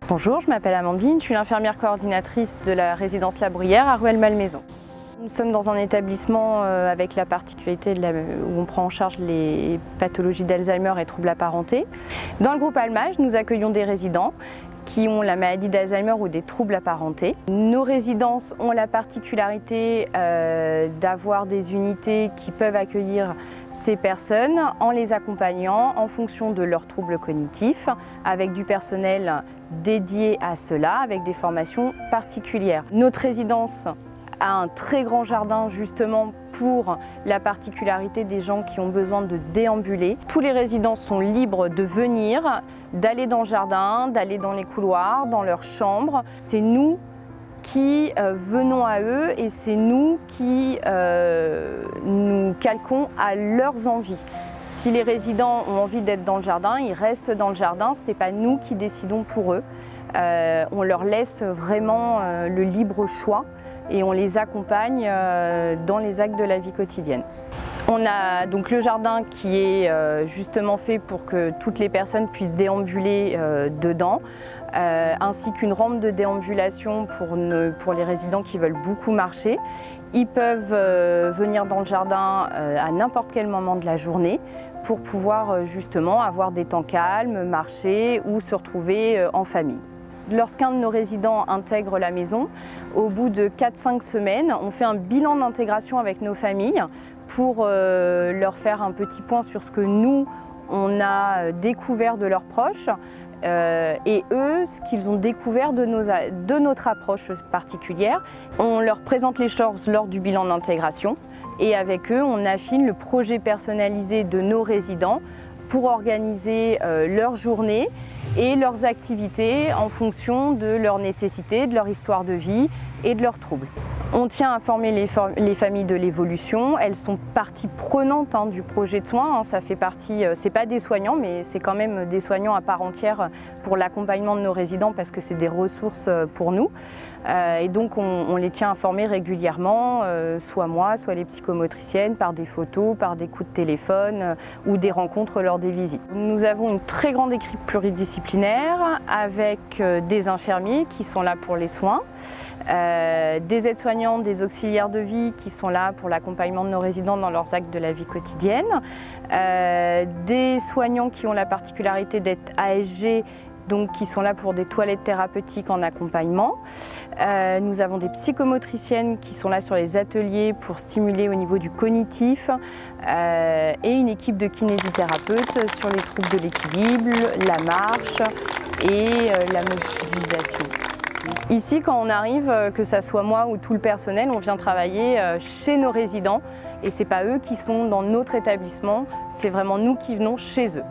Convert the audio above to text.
Bonjour, je m'appelle Amandine, je suis l'infirmière coordinatrice de la résidence La Bruyère à Rueil-Malmaison. Nous sommes dans un établissement avec la particularité où on prend en charge les pathologies d'Alzheimer et troubles apparentés. Dans le groupe Almage, nous accueillons des résidents qui ont la maladie d'Alzheimer ou des troubles apparentés. Nos résidences ont la particularité d'avoir des unités qui peuvent accueillir ces personnes en les accompagnant en fonction de leurs troubles cognitifs, avec du personnel dédié à cela, avec des formations particulières. Notre résidence a un très grand jardin justement pour la particularité des gens qui ont besoin de déambuler. Tous les résidents sont libres de venir, d'aller dans le jardin, d'aller dans les couloirs, dans leurs chambres. C'est nous qui venons à eux et c'est nous qui nous calquons à leurs envies. Si les résidents ont envie d'être dans le jardin, ils restent dans le jardin, ce n'est pas nous qui décidons pour eux. On leur laisse vraiment le libre choix et on les accompagne dans les actes de la vie quotidienne. On a donc le jardin qui est justement fait pour que toutes les personnes puissent déambuler dedans, ainsi qu'une rampe de déambulation pour les résidents qui veulent beaucoup marcher. Ils peuvent venir dans le jardin à n'importe quel moment de la journée pour pouvoir justement avoir des temps calmes, marcher ou se retrouver en famille. Lorsqu'un de nos résidents intègre la maison, au bout de 4-5 semaines, on fait un bilan d'intégration avec nos familles pour leur faire un petit point sur ce que nous, on a découvert de leurs proches et eux, ce qu'ils ont découvert de notre approche particulière. On leur présente les choses lors du bilan d'intégration et avec eux, on affine le projet personnalisé de nos résidents pour organiser leur journée et leurs activités en fonction de leurs nécessités, de leur histoire de vie et de leurs troubles. On tient à former les familles de l'évolution. Elles sont partie prenante du projet de soins. Ça fait partie, c'est pas des soignants, mais c'est quand même des soignants à part entière pour l'accompagnement de nos résidents parce que c'est des ressources pour nous. Et donc on les tient informés régulièrement, soit moi, soit les psychomotriciennes, par des photos, par des coups de téléphone ou des rencontres lors des visites. Nous avons une très grande équipe pluridisciplinaire avec des infirmiers qui sont là pour les soins, des aides-soignants, des auxiliaires de vie qui sont là pour l'accompagnement de nos résidents dans leurs actes de la vie quotidienne, des soignants qui ont la particularité d'être ASG, donc qui sont là pour des toilettes thérapeutiques en accompagnement. Nous avons des psychomotriciennes qui sont là sur les ateliers pour stimuler au niveau du cognitif et une équipe de kinésithérapeutes sur les troubles de l'équilibre, la marche et la mobilisation. Ici, quand on arrive, que ça soit moi ou tout le personnel, on vient travailler chez nos résidents et ce n'est pas eux qui sont dans notre établissement, c'est vraiment nous qui venons chez eux.